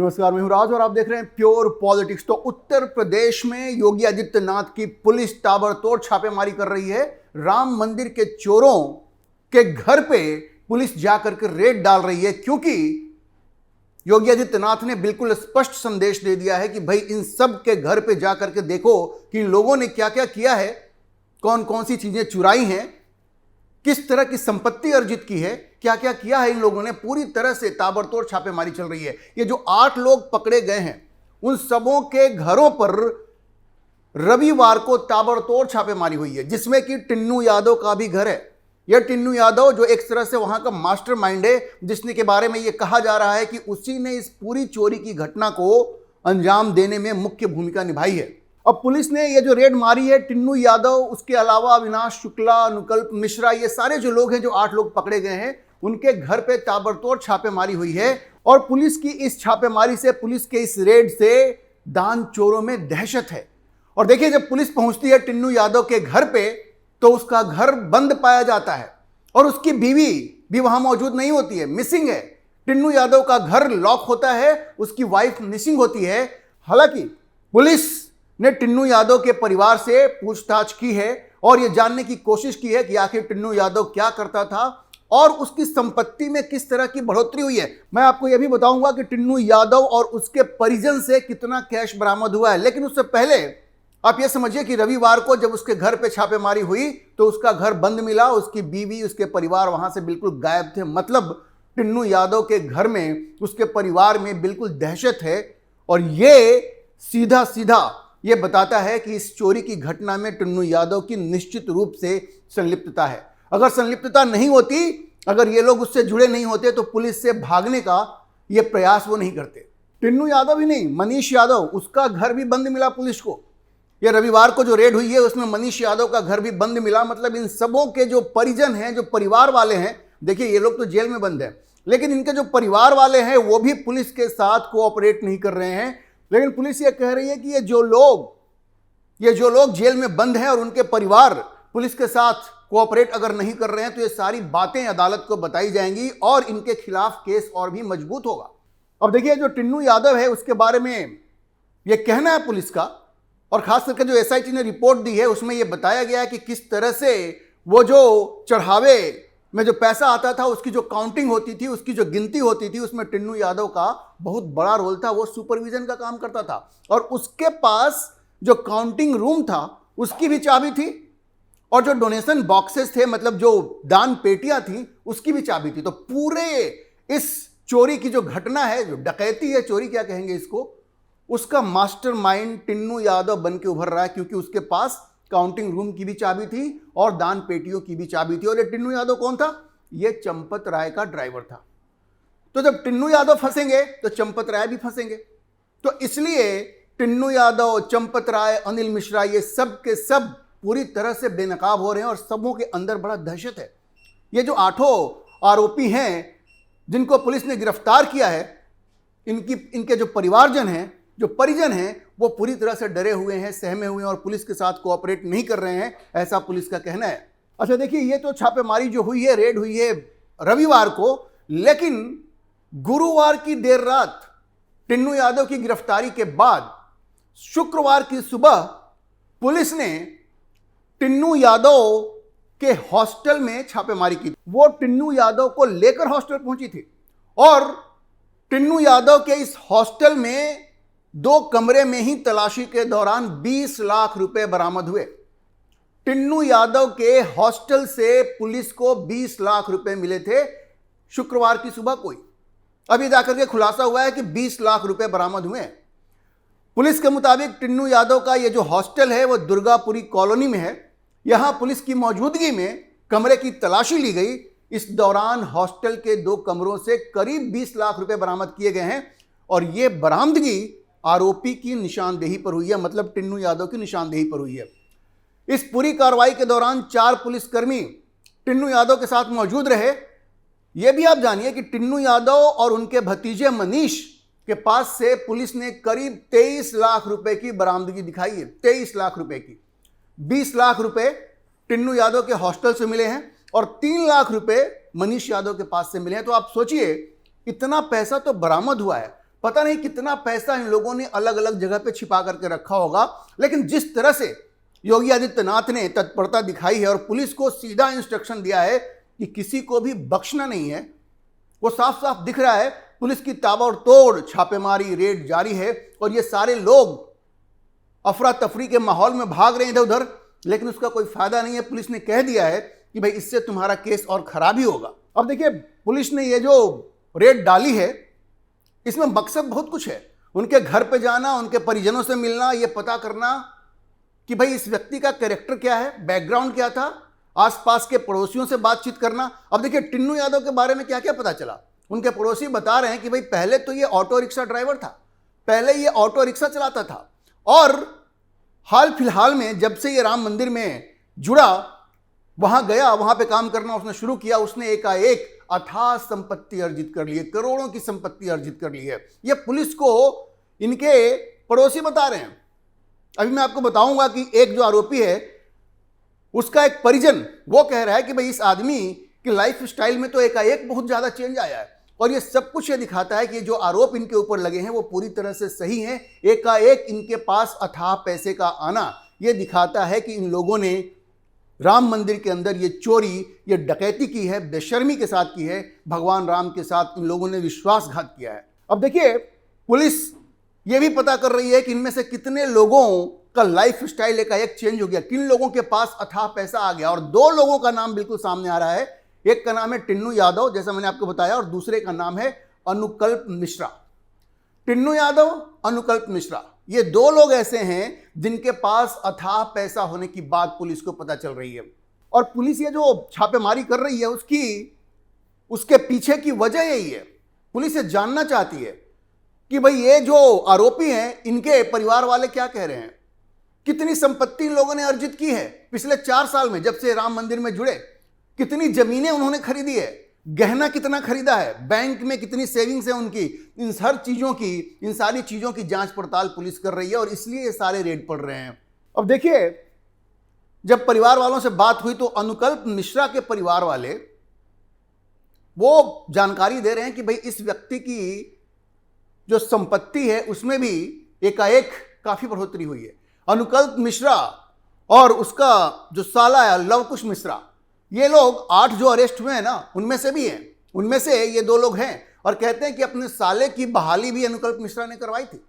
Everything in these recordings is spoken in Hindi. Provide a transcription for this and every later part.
नमस्कार, मैं हूं राज और आप देख रहे हैं प्योर पॉलिटिक्स। तो उत्तर प्रदेश में योगी आदित्यनाथ की पुलिस ताबड़तोड़ छापेमारी कर रही है। राम मंदिर के चोरों के घर पे पुलिस जाकर के रेड डाल रही है, क्योंकि योगी आदित्यनाथ ने बिल्कुल स्पष्ट संदेश दे दिया है कि भाई इन सब के घर पे जाकर के देखो कि इन लोगों ने क्या क्या किया है, कौन कौन सी चीजें चुराई हैं, किस तरह की संपत्ति अर्जित की है, क्या क्या किया है इन लोगों ने। पूरी तरह से ताबड़तोड़ छापेमारी चल रही है। ये जो 8 लोग पकड़े गए हैं उन सबों के घरों पर रविवार को ताबड़तोड़ छापेमारी हुई है, जिसमें कि टिन्नू यादव का भी घर है। यह टिन्नू यादव जो एक तरह से वहां का मास्टरमाइंड है, जिसने के बारे में यह कहा जा रहा है कि उसी ने इस पूरी चोरी की घटना को अंजाम देने में मुख्य भूमिका निभाई है। अब पुलिस ने ये जो रेड मारी है, टिन्नू यादव, उसके अलावा अविनाश शुक्ला, अनुकल्प मिश्रा, ये सारे जो लोग हैं, जो 8 लोग पकड़े गए हैं, उनके घर पे ताबड़तोड़ छापेमारी हुई है। और पुलिस की इस छापेमारी से, पुलिस के इस रेड से दान चोरों में दहशत है। और देखिए, जब पुलिस पहुंचती है टिन्नू यादव के घर पे, तो उसका घर बंद पाया जाता है और उसकी बीवी भी वहां मौजूद नहीं होती है, मिसिंग है। टिन्नू यादव का घर लॉक होता है, उसकी वाइफ मिसिंग होती है। हालांकि पुलिस ने टिन्नू यादव के परिवार से पूछताछ की है और यह जानने की कोशिश की है कि आखिर टिन्नू यादव क्या करता था और उसकी संपत्ति में किस तरह की बढ़ोतरी हुई है। मैं आपको यह भी बताऊंगा कि टिन्नू यादव और उसके परिजन से कितना कैश बरामद हुआ है। लेकिन उससे पहले आप यह समझिए कि रविवार को जब उसके घर पे छापेमारी हुई तो उसका घर बंद मिला, उसकी बीवी, उसके परिवार वहां से बिल्कुल गायब थे। मतलब टिन्नू यादव के घर में, उसके परिवार में बिल्कुल दहशत है। और ये सीधा सीधा ये बताता है कि इस चोरी की घटना में टिन्नू यादव की निश्चित रूप से संलिप्तता है। अगर संलिप्तता नहीं होती, अगर ये लोग उससे जुड़े नहीं होते, तो पुलिस से भागने का ये प्रयास वो नहीं करते। टिन्नू यादव ही नहीं, मनीष यादव, उसका घर भी बंद मिला पुलिस को। ये रविवार को जो रेड हुई है उसमें मनीष यादव का घर भी बंद मिला। मतलब इन सबों के जो परिजन हैं, जो परिवार वाले हैं, देखिए ये लोग तो जेल में बंद हैं, लेकिन इनके जो परिवार वाले हैं वो भी पुलिस के साथ कोऑपरेट नहीं कर रहे हैं। लेकिन पुलिस ये कह रही है कि ये जो लोग जेल में बंद हैं और उनके परिवार पुलिस के साथ कोऑपरेट अगर नहीं कर रहे हैं, तो ये सारी बातें अदालत को बताई जाएंगी और इनके खिलाफ केस और भी मजबूत होगा। अब देखिए, जो टिन्नू यादव है उसके बारे में ये कहना है पुलिस का, और खास करके जो एसआईटी ने रिपोर्ट दी है उसमें यह बताया गया है कि किस तरह से वो जो चढ़ावे में जो पैसा आता था, उसकी जो काउंटिंग होती थी, उसकी जो गिनती होती थी, उसमें टिन्नू यादव का बहुत बड़ा रोल था। वो सुपरविजन का काम करता था और उसके पास जो काउंटिंग रूम था उसकी भी चाबी थी, और जो डोनेशन बॉक्सेस थे, मतलब जो दान पेटियां थी, उसकी भी चाबी थी। तो पूरे इस चोरी की जो घटना है, जो डकैती है, चोरी क्या कहेंगे इसको, उसका मास्टरमाइंड टिन्नू यादव बन के उभर रहा है, क्योंकि उसके पास काउंटिंग रूम की भी चाबी थी और दान पेटियों की भी चाबी थी। और ये टिन्नू यादव कौन था? ये चंपत राय का ड्राइवर था। तो जब टिन्नू यादव फंसेंगे तो चंपत राय भी फंसेंगे। तो इसलिए टिन्नू यादव, चंपत राय, अनिल मिश्रा, ये सब के सब पूरी तरह से बेनकाब हो रहे हैं और सबों के अंदर बड़ा दहशत है। ये जो 8 आरोपी हैं जिनको पुलिस ने गिरफ्तार किया है, इनके जो परिवारजन हैं, जो परिजन हैं, वो पूरी तरह से डरे हुए हैं, सहमे हुए हैं और पुलिस के साथ कोऑपरेट नहीं कर रहे हैं, ऐसा पुलिस का कहना है। अच्छा देखिए, ये तो छापेमारी जो हुई है, रेड हुई है रविवार को, लेकिन गुरुवार की देर रात टिन्नू यादव की गिरफ्तारी के बाद शुक्रवार की सुबह पुलिस ने टिन्नू यादव के हॉस्टल में छापेमारी की। वो टिन्नू यादव को लेकर हॉस्टल पहुंची थी और टिन्नू यादव के इस हॉस्टल में 2 कमरे में ही तलाशी के दौरान 20 लाख रुपए बरामद हुए। टिन्नू यादव के हॉस्टल से पुलिस को 20 लाख रुपए मिले थे शुक्रवार की सुबह को ही। अभी जाकर के खुलासा हुआ है कि 20 लाख रुपए बरामद हुए। पुलिस के मुताबिक टिन्नू यादव का ये जो हॉस्टल है वो दुर्गापुरी कॉलोनी में है। यहां पुलिस की मौजूदगी में कमरे की तलाशी ली गई। इस दौरान हॉस्टल के 2 कमरों से करीब 20 लाख रुपए बरामद किए गए हैं और ये बरामदगी आरोपी की निशानदेही पर हुई है, मतलब टिन्नू यादव की निशानदेही पर हुई है। इस पूरी कार्रवाई के दौरान 4 पुलिसकर्मी टिन्नू यादव के साथ मौजूद रहे। यह भी आप जानिए कि टिन्नू यादव और उनके भतीजे मनीष के पास से पुलिस ने करीब 23 लाख रुपए की बरामदगी दिखाई है। 23 लाख रुपए की। 20 लाख रुपए टिन्नू यादव के हॉस्टल से मिले हैं और 3 लाख रुपए मनीष यादव के पास से मिले हैं। तो आप सोचिए, इतना पैसा तो बरामद हुआ है, पता नहीं कितना पैसा इन लोगों ने अलग अलग जगह पे छिपा करके रखा होगा, लेकिन जिस तरह से योगी आदित्यनाथ ने तत्परता दिखाई है और पुलिस को सीधा इंस्ट्रक्शन दिया है कि किसी को भी बख्शना नहीं है, वो साफ साफ दिख रहा है। पुलिस की ताबड़तोड़ छापेमारी रेड जारी है और ये सारे लोग अफरा तफरी के माहौल में भाग रहे हैं इधर उधर, लेकिन उसका कोई फायदा नहीं है। पुलिस ने कह दिया है कि भाई इससे तुम्हारा केस और खराब ही होगा। अब देखिए, पुलिस ने ये जो रेड डाली है इसमें मकसद बहुत कुछ है। उनके घर पे जाना, उनके परिजनों से मिलना, ये पता करना कि भाई इस व्यक्ति का कैरेक्टर क्या है, बैकग्राउंड क्या था, आसपास के पड़ोसियों से बातचीत करना। अब देखिए, टिन्नू यादव के बारे में क्या क्या पता चला। उनके पड़ोसी बता रहे हैं कि भाई पहले तो ये ऑटो रिक्शा ड्राइवर था, पहले ये ऑटो रिक्शा चलाता था और हाल फिलहाल में जब से ये राम मंदिर में जुड़ा, वहां गया, वहां पे काम करना उसने शुरू किया, उसने एकाएक अथाह संपत्ति अर्जित कर ली है, करोड़ों की संपत्ति अर्जित कर ली है। ये पुलिस को इनके पड़ोसी बता रहे हैं। अभी मैं आपको बताऊंगा कि एक जो आरोपी है उसका एक परिजन वो कह रहा है कि भाई इस आदमी की लाइफ स्टाइल में तो एकाएक बहुत ज्यादा चेंज आया है और ये सब कुछ ये दिखाता है कि जो आरोप इनके ऊपर लगे हैं वो पूरी तरह से सही हैं। एकाएक इनके पास अथाह पैसे का आना ये दिखाता है कि इन लोगों ने राम मंदिर के अंदर ये चोरी, ये डकैती की है, बेशर्मी के साथ की है, भगवान राम के साथ इन लोगों ने विश्वासघात किया है। अब देखिए, पुलिस ये भी पता कर रही है कि इनमें से कितने लोगों का लाइफ स्टाइल एकाएक चेंज हो गया, किन लोगों के पास अथाह पैसा आ गया। और दो लोगों का नाम बिल्कुल सामने आ रहा है। एक का नाम है टिन्नू यादव, जैसा मैंने आपको बताया, और दूसरे का नाम है अनुकल्प मिश्रा। टिन्नू यादव, अनुकल्प मिश्रा, ये दो लोग ऐसे हैं जिनके पास अथाह पैसा होने की बात पुलिस को पता चल रही है। और पुलिस ये जो छापेमारी कर रही है उसके पीछे की वजह यही है। पुलिस ये जानना चाहती है कि भाई ये जो आरोपी हैं इनके परिवार वाले क्या कह रहे हैं, कितनी संपत्ति इन लोगों ने अर्जित की है पिछले 4 साल में, जब से राम मंदिर में जुड़े, कितनी जमीनें उन्होंने खरीदी है, गहना कितना खरीदा है, बैंक में कितनी सेविंग्स है उनकी। इन हर चीजों की, इन सारी चीजों की जांच पड़ताल पुलिस कर रही है और इसलिए ये सारे रेड पड़ रहे हैं। अब देखिए, जब परिवार वालों से बात हुई तो अनुकल्प मिश्रा के परिवार वाले वो जानकारी दे रहे हैं कि भाई इस व्यक्ति की जो संपत्ति है उसमें भी एकाएक काफी बढ़ोतरी हुई है। अनुकल्प मिश्रा और उसका जो साला है लवकुश मिश्रा, ये लोग 8 जो अरेस्ट हुए हैं ना, उनमें से भी हैं, उनमें से ये 2 लोग हैं। और कहते हैं कि अपने साले की बहाली भी अनुकल्प मिश्रा ने करवाई थी।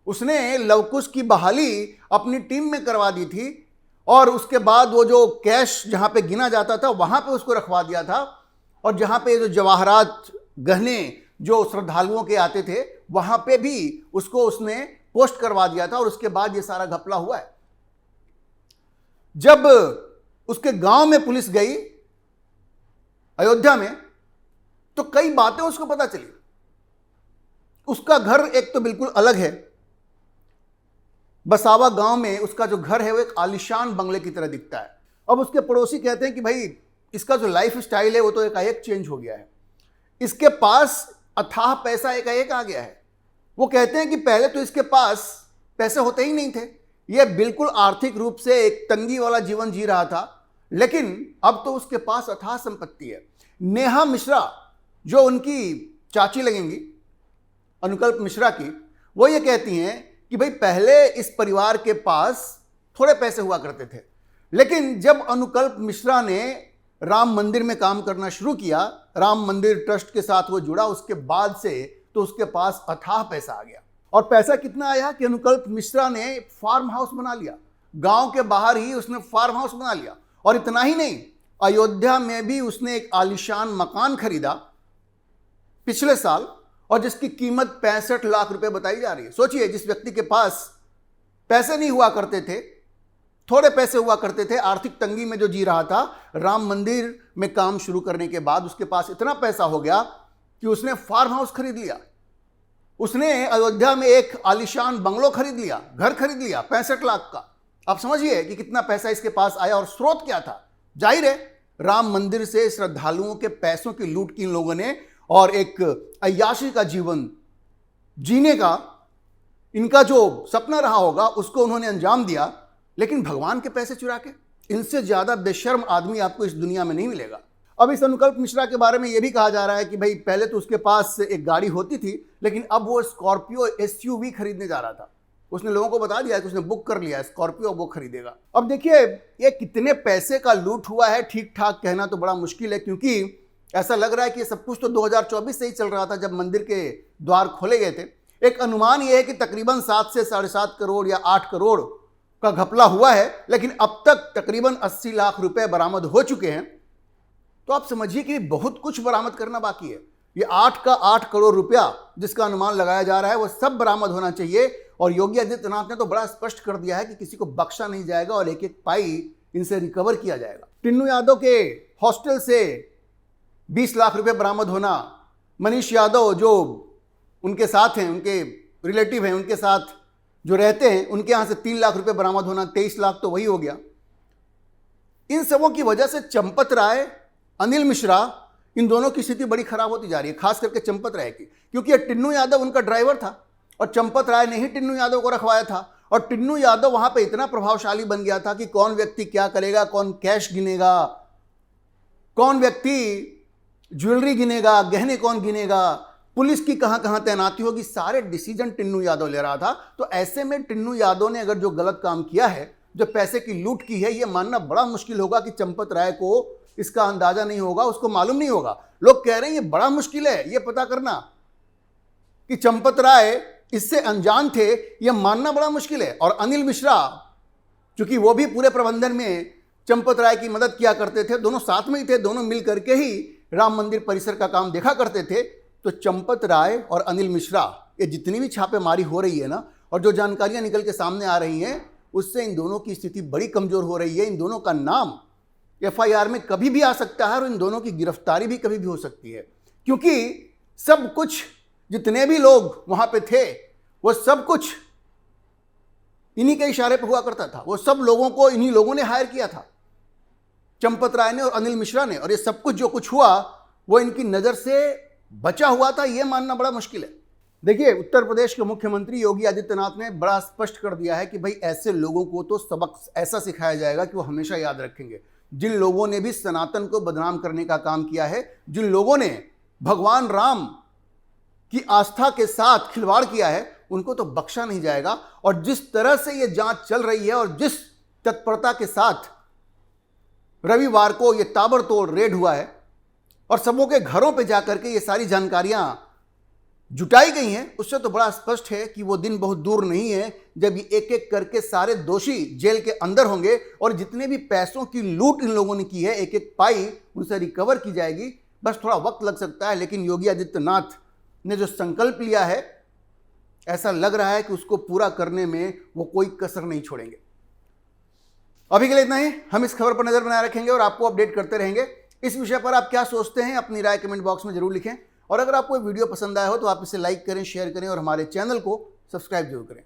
उसने लवकुश की बहाली अपनी टीम में करवा दी थी और उसके बाद वो जो कैश जहां पे गिना जाता था वहां पे उसको रखवा दिया था, और जहां पे जो जवाहरात गहने जो श्रद्धालुओं के आते थे वहां पे भी उसको उसने पोस्ट करवा दिया था। और उसके बाद ये सारा घपला हुआ है। जब उसके गांव में पुलिस गई अयोध्या में तो कई बातें उसको पता चली। उसका घर एक तो बिल्कुल अलग है, बसावा गांव में उसका जो घर है वो एक आलीशान बंगले की तरह दिखता है। अब उसके पड़ोसी कहते हैं कि भाई इसका जो लाइफ स्टाइल है वो तो एकाएक चेंज हो गया है, इसके पास अथाह पैसा एकाएक आ गया है। वो कहते हैं कि पहले तो इसके पास पैसे होते ही नहीं थे, ये बिल्कुल आर्थिक रूप से एक तंगी वाला जीवन जी रहा था, लेकिन अब तो उसके पास अथाह संपत्ति है। नेहा मिश्रा जो उनकी चाची लगेंगी अनुकल्प मिश्रा की, वो ये कहती हैं कि भाई पहले इस परिवार के पास थोड़े पैसे हुआ करते थे, लेकिन जब अनुकल्प मिश्रा ने राम मंदिर में काम करना शुरू किया, राम मंदिर ट्रस्ट के साथ वो जुड़ा, उसके बाद से तो उसके पास अथाह पैसा आ गया। और पैसा कितना आया कि अनुकल्प मिश्रा ने फार्म हाउस बना लिया, गांव के बाहर ही उसने फार्म हाउस बना लिया। और इतना ही नहीं, अयोध्या में भी उसने एक आलीशान मकान खरीदा पिछले साल, और जिसकी कीमत 65 लाख रुपए बताई जा रही है। सोचिए, जिस व्यक्ति के पास पैसे नहीं हुआ करते थे, थोड़े पैसे हुआ करते थे, आर्थिक तंगी में जो जी रहा था, राम मंदिर में काम शुरू करने के बाद उसके पास इतना पैसा हो गया कि उसने फार्म हाउस खरीद लिया, उसने अयोध्या में एक आलीशान बंगलो खरीद लिया, घर खरीद लिया 65 लाख का। आप समझिए कि कितना पैसा इसके पास आया और स्रोत क्या था। जाहिर है, राम मंदिर से श्रद्धालुओं के पैसों की लूट की इन लोगों ने और एक अय्याशी का जीवन जीने का इनका जो सपना रहा होगा उसको उन्होंने अंजाम दिया, लेकिन भगवान के पैसे चुरा के। इनसे ज्यादा बेशर्म आदमी आपको इस दुनिया में नहीं मिलेगा। अब इस अनुकल्प मिश्रा के बारे में यह भी कहा जा रहा है कि भाई पहले तो उसके पास एक गाड़ी होती थी, लेकिन अब वो स्कॉर्पियो एसयूवी खरीदने जा रहा था। उसने लोगों को बता दिया कि उसने बुक कर लिया है स्कॉर्पियो, वो खरीदेगा। अब देखिए ये कितने पैसे का लूट हुआ है ठीक ठाक कहना तो बड़ा मुश्किल है, क्योंकि ऐसा लग रहा है कि ये सब कुछ तो 2024 से ही चल रहा था जब मंदिर के द्वार खोले गए थे। एक अनुमान ये है कि तकरीबन 7 से 7.5 करोड़ या 8 करोड़ का घपला हुआ है, लेकिन अब तक तकरीबन 80 लाख रुपए बरामद हो चुके हैं। तो आप समझिए कि बहुत कुछ बरामद करना बाकी है। ये 8 करोड़ रुपया जिसका अनुमान लगाया जा रहा है वो सब बरामद होना चाहिए। और योगी आदित्यनाथ ने तो बड़ा स्पष्ट कर दिया है कि किसी को बख्शा नहीं जाएगा और एक एक पाई इनसे रिकवर किया जाएगा। टिन्नू यादव के हॉस्टल से 20 लाख रुपए बरामद होना, मनीष यादव जो उनके साथ हैं, उनके रिलेटिव हैं, उनके साथ जो रहते हैं, उनके यहां से 3 लाख रुपए बरामद होना, 23 लाख तो वही हो गया। इन सबों की वजह से चंपत राय, अनिल मिश्रा, इन दोनों की स्थिति बड़ी खराब होती जा रही है, खास करके चंपत राय की, क्योंकि टिन्नू यादव उनका ड्राइवर था और चंपत राय ने ही टिन्नू यादव को रखवाया था। और टिन्नू यादव वहां पे इतना प्रभावशाली बन गया था कि कौन व्यक्ति क्या करेगा, कौन कैश गिनेगा, कौन व्यक्ति ज्वेलरी गिनेगा, गहने कौन गिनेगा, पुलिस की कहां कहां तैनाती होगी, सारे डिसीजन टिन्नू यादव ले रहा था। तो ऐसे में टिन्नू यादव ने अगर जो गलत काम किया है, जो पैसे की लूट की है, यह मानना बड़ा मुश्किल होगा कि चंपत राय को इसका अंदाजा नहीं होगा, उसको मालूम नहीं होगा। लोग कह रहे हैं ये बड़ा मुश्किल है ये पता करना कि चंपत राय इससे अनजान थे, यह मानना बड़ा मुश्किल है। और अनिल मिश्रा, चूंकि वो भी पूरे प्रबंधन में चंपत राय की मदद किया करते थे, दोनों साथ में ही थे, दोनों मिल करके ही राम मंदिर परिसर का काम देखा करते थे। तो चंपत राय और अनिल मिश्रा, ये जितनी भी छापेमारी हो रही है ना, और जो जानकारियां निकल के सामने आ रही हैं, उससे इन दोनों की स्थिति बड़ी कमजोर हो रही है। इन दोनों का नाम एफआईआर में कभी भी आ सकता है और इन दोनों की गिरफ्तारी भी कभी भी हो सकती है, क्योंकि सब कुछ, जितने भी लोग वहां पे थे, वो सब कुछ इन्हीं के इशारे पर हुआ करता था। वो सब लोगों को इन्हीं लोगों ने हायर किया था, चंपत राय ने और अनिल मिश्रा ने। और ये सब कुछ जो कुछ हुआ वो इनकी नजर से बचा हुआ था, यह मानना बड़ा मुश्किल है। देखिए उत्तर प्रदेश के मुख्यमंत्री योगी आदित्यनाथ ने बड़ा स्पष्ट कर दिया है कि भाई ऐसे लोगों को तो सबक ऐसा सिखाया जाएगा कि वो हमेशा याद रखेंगे। जिन लोगों ने भी सनातन को बदनाम करने का काम किया है, जिन लोगों ने भगवान राम की आस्था के साथ खिलवाड़ किया है, उनको तो बख्शा नहीं जाएगा। और जिस तरह से यह जांच चल रही है और जिस तत्परता के साथ रविवार को यह ताबड़तोड़ रेड हुआ है और सबों के घरों पे जाकर के ये सारी जानकारियां जुटाई गई हैं, उससे तो बड़ा स्पष्ट है कि वो दिन बहुत दूर नहीं है जब ये एक एक करके सारे दोषी जेल के अंदर होंगे और जितने भी पैसों की लूट इन लोगों ने की है, एक एक पाई उनसे रिकवर की जाएगी। बस थोड़ा वक्त लग सकता है, लेकिन योगी आदित्यनाथ ने जो संकल्प लिया है, ऐसा लग रहा है कि उसको पूरा करने में वो कोई कसर नहीं छोड़ेंगे। अभी के लिए इतना ही। हम इस खबर पर नजर बनाए रखेंगे और आपको अपडेट करते रहेंगे। इस विषय पर आप क्या सोचते हैं, अपनी राय कमेंट बॉक्स में जरूर लिखें। और अगर आपको वीडियो पसंद आया हो तो आप इसे लाइक करें, शेयर करें और हमारे चैनल को सब्सक्राइब जरूर करें।